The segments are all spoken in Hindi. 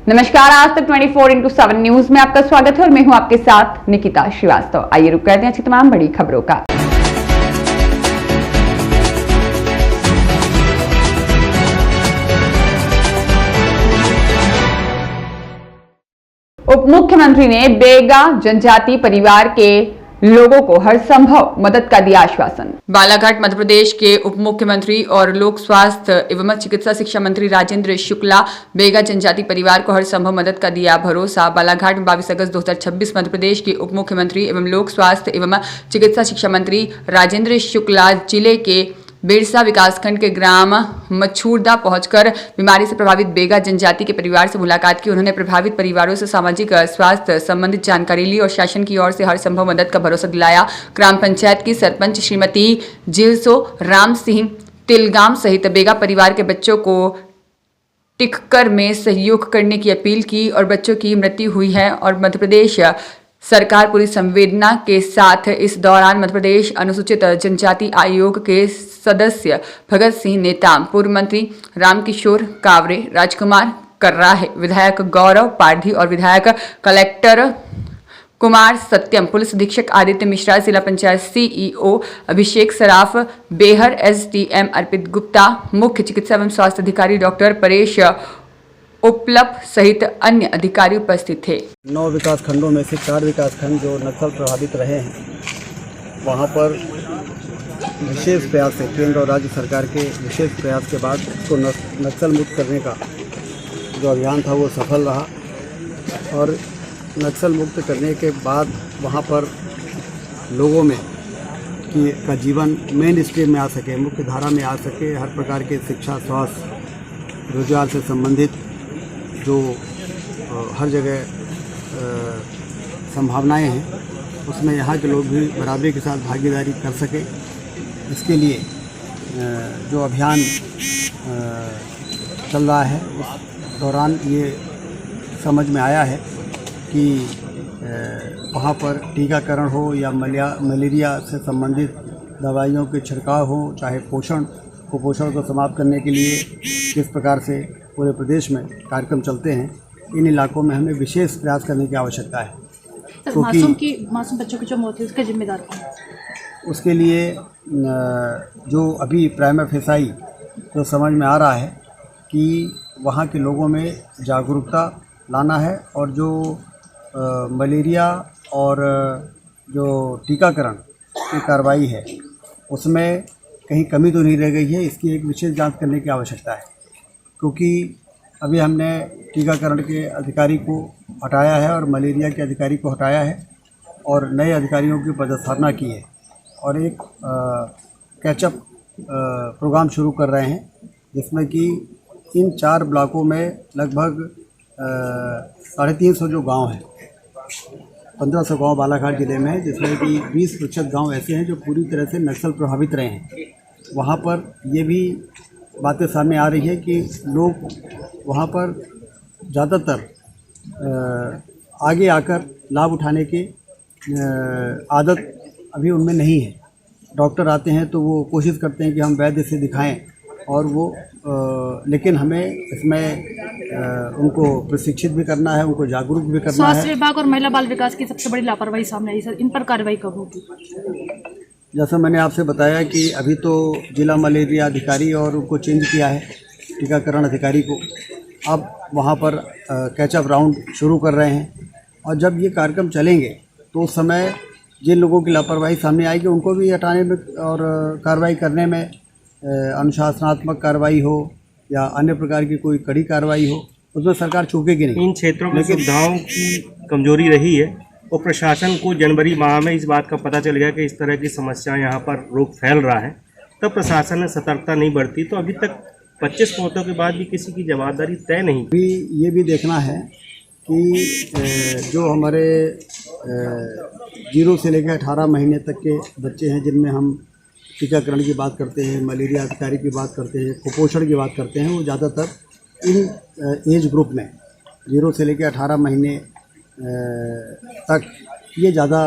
नमस्कार, आज तक 24/7 न्यूज में आपका स्वागत है और मैं हूं आपके साथ निकिता श्रीवास्तव। आइए रुक करते हैं अच्छी तमाम बड़ी खबरों का। उप मुख्यमंत्री ने बेगा जनजाति परिवार के लोगों को हर संभव मदद का दिया आश्वासन। बालाघाट मध्य प्रदेश के उप मुख्यमंत्री और लोक स्वास्थ्य एवं चिकित्सा शिक्षा मंत्री राजेंद्र शुक्ला बेगा जनजाति परिवार को हर संभव मदद का दिया भरोसा। बालाघाट में 22 अगस्त 2026 मध्य प्रदेश के उप मुख्यमंत्री एवं लोक स्वास्थ्य एवं चिकित्सा शिक्षा मंत्री राजेंद्र शुक्ला जिले के बिरसा विकासखंड के ग्राम मछूरदा पहुंचकर बीमारी से प्रभावित बेगा जनजाति के परिवार से मुलाकात की। उन्होंने प्रभावित परिवारों से सामाजिक स्वास्थ्य संबंधित जानकारी ली और शासन की ओर से हर संभव मदद का भरोसा दिलाया। ग्राम पंचायत की सरपंच श्रीमती जिलसो राम सिंह तिलगाम सहित बेगा परिवार के बच्चों को टिककर में सहयोग करने की अपील की और बच्चों की मृत्यु हुई है और मध्य प्रदेश सरकार पूरी संवेदना के साथ इस दौरान मध्य प्रदेश अनुसूचित जनजाति आयोग के सदस्य भगत सिंह नेताम, पूर्व मंत्री रामकिशोर कावरे, राजकुमार कर्राहे, विधायक गौरव पारधी और विधायक कलेक्टर कुमार सत्यम, पुलिस अधीक्षक आदित्य मिश्रा, जिला पंचायत सीईओ अभिषेक सराफ, बेहर एसडीएम अर्पित गुप्ता, मुख्य चिकित्सा एवं स्वास्थ्य अधिकारी डॉक्टर परेश उपलब्ध सहित अन्य अधिकारी उपस्थित थे। 9 विकास खंडों में से 4 विकास खंड जो नक्सल प्रभावित रहे हैं, वहां पर विशेष प्रयास से केंद्र और राज्य सरकार के विशेष प्रयास के बाद उसको नक्सल मुक्त करने का जो अभियान था वो सफल रहा और नक्सल मुक्त करने के बाद वहां पर लोगों में का जीवन मेन स्ट्रीम में आ सके, मुख्य धारा में आ सके, हर प्रकार के शिक्षा, स्वास्थ्य, रोजगार से संबंधित जो हर जगह संभावनाएं हैं उसमें यहाँ के लोग भी बराबरी के साथ भागीदारी कर सके। इसके लिए जो अभियान चल रहा है उस दौरान ये समझ में आया है कि वहाँ पर टीकाकरण हो या मलेरिया से संबंधित दवाइयों के छिड़काव हो, चाहे कुपोषण को समाप्त करने के लिए किस प्रकार से पूरे प्रदेश में कार्यक्रम चलते हैं, इन इलाकों में हमें विशेष प्रयास करने की आवश्यकता है। क्योंकि मासूम बच्चों की जो मौत है उसके जिम्मेदार कौन है? उसके लिए जो अभी प्राइमा फेसाई जो समझ में आ रहा है कि वहाँ के लोगों में जागरूकता लाना है और जो मलेरिया और जो टीकाकरण की कार्रवाई है उसमें कहीं कमी तो नहीं रह गई है, इसकी एक विशेष जांच करने की आवश्यकता है। क्योंकि अभी हमने टीकाकरण के अधिकारी को हटाया है और मलेरिया के अधिकारी को हटाया है और नए अधिकारियों की पदस्थापना की है और एक कैचअप प्रोग्राम शुरू कर रहे हैं जिसमें कि इन 4 ब्लॉकों में लगभग 350 जो गांव हैं, 1500 गांव बालाघाट जिले में है, जिसमें कि 20% गांव ऐसे हैं जो पूरी तरह से नक्सल प्रभावित रहे हैं। वहाँ पर ये भी बातें सामने आ रही है कि लोग वहाँ पर ज़्यादातर आगे आकर लाभ उठाने की आदत अभी उनमें नहीं है। डॉक्टर आते हैं तो वो कोशिश करते हैं कि हम वैद्य से दिखाएं और वो लेकिन हमें इसमें उनको प्रशिक्षित भी करना है, उनको जागरूक भी करना है। स्वास्थ्य विभाग और महिला बाल विकास की सबसे बड़ी लापरवाही सामने आई सर, इन पर कार्रवाई कब होगी? जैसा मैंने आपसे बताया कि अभी तो जिला मलेरिया अधिकारी और उनको चेंज किया है टीकाकरण अधिकारी को, अब वहाँ पर कैचअप राउंड शुरू कर रहे हैं और जब ये कार्यक्रम चलेंगे तो उस समय जिन लोगों की लापरवाही सामने आएगी उनको भी हटाने में और कार्रवाई करने में, अनुशासनात्मक कार्रवाई हो या अन्य प्रकार की कोई कड़ी कार्रवाई हो, उसमें सरकार चूकेगी नहीं। इन क्षेत्रों में सुविधाओं की कमजोरी रही है और प्रशासन को जनवरी माह में इस बात का पता चल गया कि इस तरह की समस्या यहाँ पर रोग फैल रहा है, तब प्रशासन ने सतर्कता नहीं बरती, तो अभी तक 25 मौतों के बाद भी किसी की जवाबदारी तय नहीं। अभी ये भी देखना है कि जो हमारे 0 से लेकर 18 महीने तक के बच्चे हैं जिनमें हम टीकाकरण की बात करते हैं, मलेरिया अधिकारी की बात करते हैं, कुपोषण की बात करते हैं, वो ज़्यादातर इन एज ग्रुप में 0 से लेकर 18 महीने तक ये ज़्यादा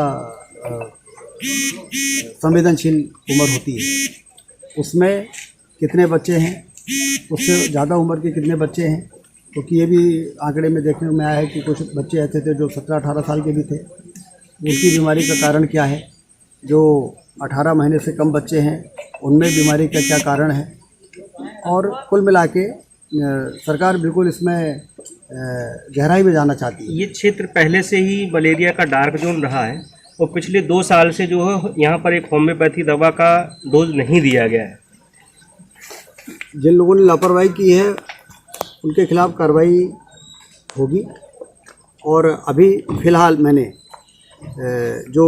संवेदनशील उम्र होती है। उसमें कितने बच्चे हैं, उससे ज़्यादा उम्र के कितने बच्चे हैं, क्योंकि ये भी आंकड़े में देखने में आया है कि कुछ बच्चे ऐसे थे जो 17-18 साल के भी थे। उनकी बीमारी का कारण क्या है, जो 18 महीने से कम बच्चे हैं उनमें बीमारी का क्या कारण है, और कुल मिला के सरकार बिल्कुल इसमें गहराई में जाना चाहती है। ये क्षेत्र पहले से ही मलेरिया का डार्क जोन रहा है और पिछले 2 साल से जो है यहाँ पर एक होम्योपैथी दवा का डोज नहीं दिया गया है। जिन लोगों ने लापरवाही की है उनके खिलाफ कार्रवाई होगी। और अभी फ़िलहाल मैंने जो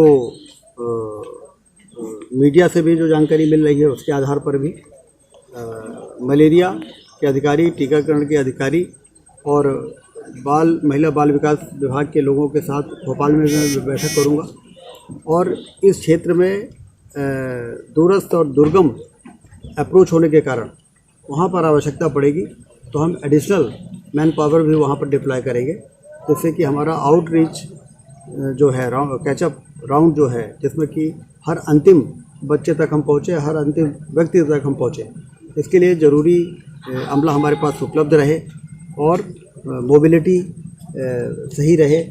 मीडिया से भी जो जानकारी मिल रही है उसके आधार पर भी मलेरिया के अधिकारी, टीकाकरण के अधिकारी और महिला बाल विकास विभाग के लोगों के साथ भोपाल में मैं बैठक करूंगा। और इस क्षेत्र में दूरस्थ और दुर्गम अप्रोच होने के कारण वहाँ पर आवश्यकता पड़ेगी तो हम एडिशनल मैन पावर भी वहाँ पर डिप्लॉय करेंगे, जिससे कि हमारा आउटरीच जो है कैचअप राउंड जो है, जिसमें कि हर अंतिम बच्चे तक हम पहुँचे, हर अंतिम व्यक्ति तक हम पहुँचे। इसके लिए ज़रूरी अमला हमारे पास उपलब्ध रहे और मोबिलिटी सही रहे।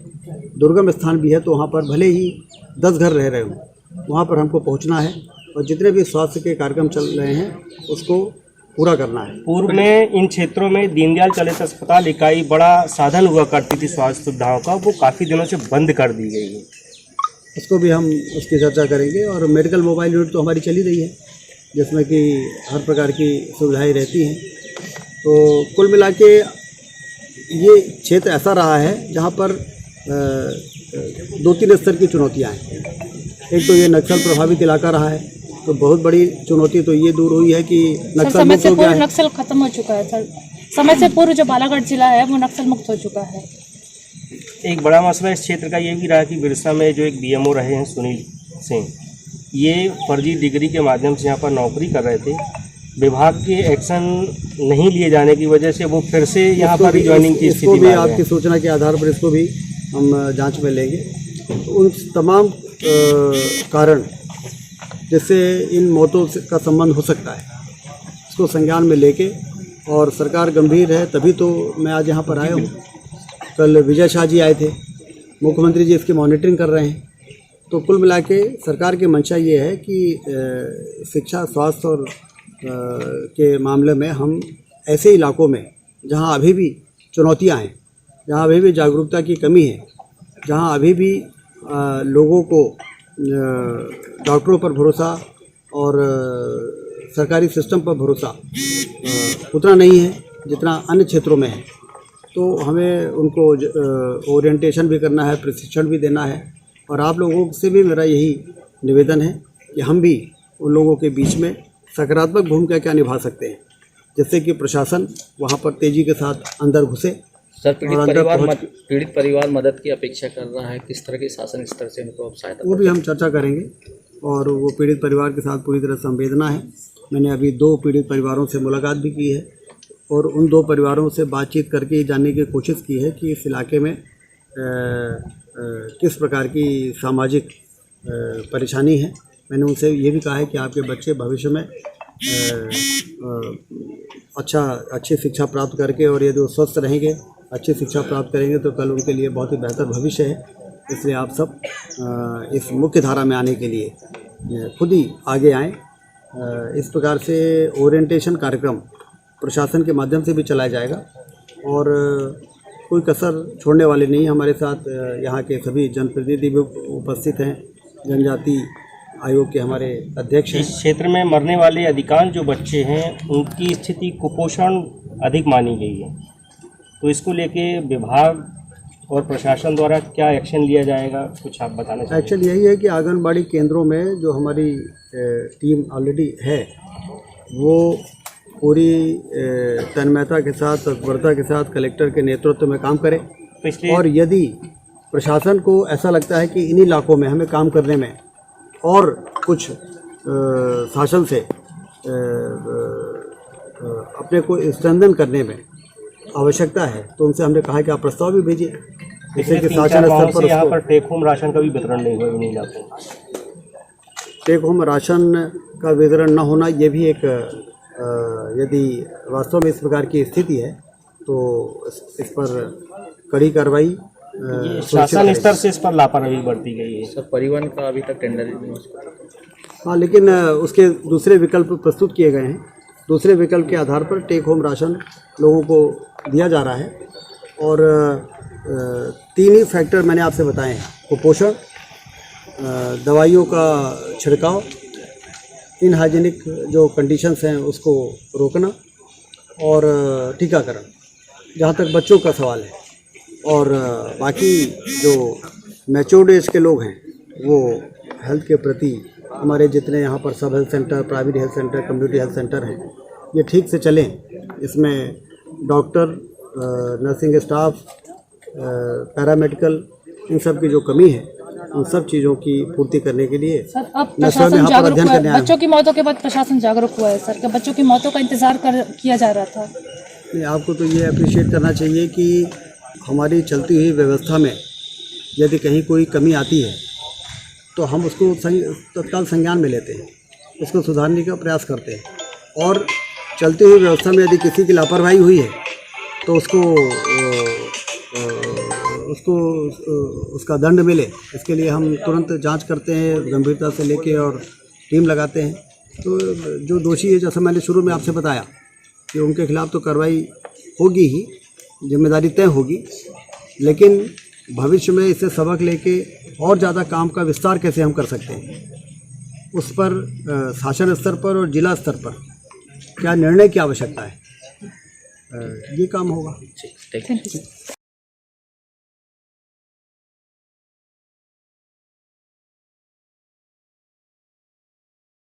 दुर्गम स्थान भी है तो वहाँ पर भले ही 10 घर रह रहे हों, वहाँ पर हमको पहुँचना है और जितने भी स्वास्थ्य के कार्यक्रम चल रहे हैं उसको पूरा करना है। पूर्व में इन क्षेत्रों में दीनदयाल चलित अस्पताल इकाई बड़ा साधन हुआ करती थी स्वास्थ्य सुविधाओं का, वो काफ़ी दिनों से बंद कर दी गई है। उसको भी हम उसकी चर्चा करेंगे। और मेडिकल मोबाइल यूनिट तो हमारी चली रही है, जिसमें कि हर प्रकार की सुविधाएं रहती हैं। तो कुल मिला के ये क्षेत्र ऐसा रहा है जहाँ पर 2-3 स्तर की चुनौतियाँ हैं। एक तो ये नक्सल प्रभावित इलाका रहा है, तो बहुत बड़ी चुनौती तो ये दूर हुई है कि नक्सल मुक्त हो गया है। नक्सल खत्म हो चुका है सर, समय से पूर्व जो बालाघाट जिला है वो नक्सल मुक्त हो चुका है। एक बड़ा मसला इस क्षेत्र का ये भी रहा कि बिरसा में जो एक बीएमओ रहे हैं सुनील सिंह, ये फर्जी डिग्री के माध्यम से यहाँ पर नौकरी कर रहे थे। विभाग के एक्शन नहीं लिए जाने की वजह से वो फिर से यहाँ पर रिज्वाइनिंग की स्थिति में आ गए। आपकी सूचना के आधार पर इसको भी हम जांच में लेंगे। तो उन तमाम कारण जिससे इन मौतों का संबंध हो सकता है, इसको संज्ञान में लेके, और सरकार गंभीर है तभी तो मैं आज यहाँ पर आया हूँ। कल विजय शाह जी आए थे, मुख्यमंत्री जी इसकी मॉनिटरिंग कर रहे हैं। तो कुल मिला के सरकार की मंशा ये है कि शिक्षा, स्वास्थ्य और के मामले में हम ऐसे इलाकों में जहाँ अभी भी चुनौतियाँ हैं, जहाँ अभी भी जागरूकता की कमी है, जहाँ अभी भी लोगों को डॉक्टरों पर भरोसा और सरकारी सिस्टम पर भरोसा उतना नहीं है जितना अन्य क्षेत्रों में है, तो हमें उनको ओरिएंटेशन भी करना है, प्रशिक्षण भी देना है। और आप लोगों से भी मेरा यही निवेदन है कि हम भी उन लोगों के बीच में सकारात्मक भूमिका क्या निभा सकते हैं, जिससे कि प्रशासन वहाँ पर तेज़ी के साथ अंदर घुसे। सर, पीड़ित परिवार मदद की अपेक्षा कर रहा है, किस तरह की शासन स्तर से उनको अब सहायता, वो भी हम चर्चा करेंगे। और वो पीड़ित परिवार के साथ पूरी तरह संवेदना है। मैंने अभी 2 पीड़ित परिवारों से मुलाकात भी की है और उन 2 परिवारों से बातचीत करके जानने की कोशिश की है कि इस इलाके में किस प्रकार की सामाजिक परेशानी है। मैंने उनसे ये भी कहा है कि आपके बच्चे भविष्य में अच्छी शिक्षा प्राप्त करके, और यदि वो स्वस्थ रहेंगे, अच्छी शिक्षा प्राप्त करेंगे तो कल उनके लिए बहुत ही बेहतर भविष्य है। इसलिए आप सब इस मुख्य धारा में आने के लिए खुद ही आगे आएँ। इस प्रकार से ओरिएंटेशन कार्यक्रम प्रशासन के माध्यम से भी चलाया जाएगा और कोई कसर छोड़ने वाले नहीं। हमारे साथ यहाँ के सभी जनप्रतिनिधि भी उपस्थित हैं, जनजाति आयोग के हमारे अध्यक्ष हैं। इस क्षेत्र में मरने वाले अधिकांश जो बच्चे हैं उनकी स्थिति कुपोषण अधिक मानी गई है, तो इसको लेके विभाग और प्रशासन द्वारा क्या एक्शन लिया जाएगा, कुछ आप बताना चाहिए। एक्शन यही है कि आंगनबाड़ी केंद्रों में जो हमारी टीम ऑलरेडी है वो पूरी तन्मयता के साथ, तत्परता के साथ कलेक्टर के नेतृत्व में काम करे। और यदि प्रशासन को ऐसा लगता है कि इन इलाकों में हमें काम करने में और कुछ शासन से अपने को स्ट्रेंथन करने में आवश्यकता है, तो उनसे हमने कहा कि आप प्रस्ताव भी भेजिए, जिससे कि शासन स्तर पर यहाँ पर टेक होम राशन का भी वितरण नहीं हुआ इन इलाकों में। टेक होम राशन का वितरण न होना, ये भी एक यदि वास्तव में इस प्रकार की स्थिति है तो इस पर कड़ी कार्रवाई शासन स्तर से इस पर लापरवाही बरती गई है। सर परिवहन का अभी तक टेंडर नहीं हो सका। हाँ, लेकिन उसके दूसरे विकल्प प्रस्तुत किए गए हैं। दूसरे विकल्प के आधार पर टेक होम राशन लोगों को दिया जा रहा है और 3 ही फैक्टर मैंने आपसे बताए हैं, कुपोषण, दवाइयों का छिड़काव, इनहाइजीनिक जो कंडीशंस हैं उसको रोकना और टीकाकरण, जहाँ तक बच्चों का सवाल है। और बाकी जो मैच्योर्ड एज के लोग हैं वो हेल्थ के प्रति हमारे जितने यहाँ पर सब health centre, private health centre, community health centre हैं, ये ठीक से चलें। इसमें डॉक्टर, नर्सिंग स्टाफ, पैरामेडिकल, इन सब की जो कमी है उन सब चीज़ों की पूर्ति करने के लिए सर अब मैं स्वयं प्रशासन यहाँ पर जागरूक अध्ययन हुआ है। करने आया हूँ। बच्चों की मौतों के बाद प्रशासन जागरूक हुआ है सर, कि बच्चों की मौतों का इंतजार किया जा रहा था। नहीं, आपको तो ये अप्रिशिएट करना चाहिए कि हमारी चलती हुई व्यवस्था में यदि कहीं कोई कमी आती है तो हम उसको तत्काल संज्ञान में लेते हैं, उसको सुधारने का प्रयास करते हैं। और चलती हुई व्यवस्था में यदि किसी की लापरवाही हुई है तो उसका दंड मिले, इसके लिए हम तुरंत जांच करते हैं, गंभीरता से लेके और टीम लगाते हैं। तो जो दोषी है, जैसा मैंने शुरू में आपसे बताया कि उनके खिलाफ तो कार्रवाई होगी ही, जिम्मेदारी तय होगी, लेकिन भविष्य में इससे सबक लेके और ज़्यादा काम का विस्तार कैसे हम कर सकते हैं, उस पर शासन स्तर पर और जिला स्तर पर क्या निर्णय की आवश्यकता है, ये काम होगा। ठीक है।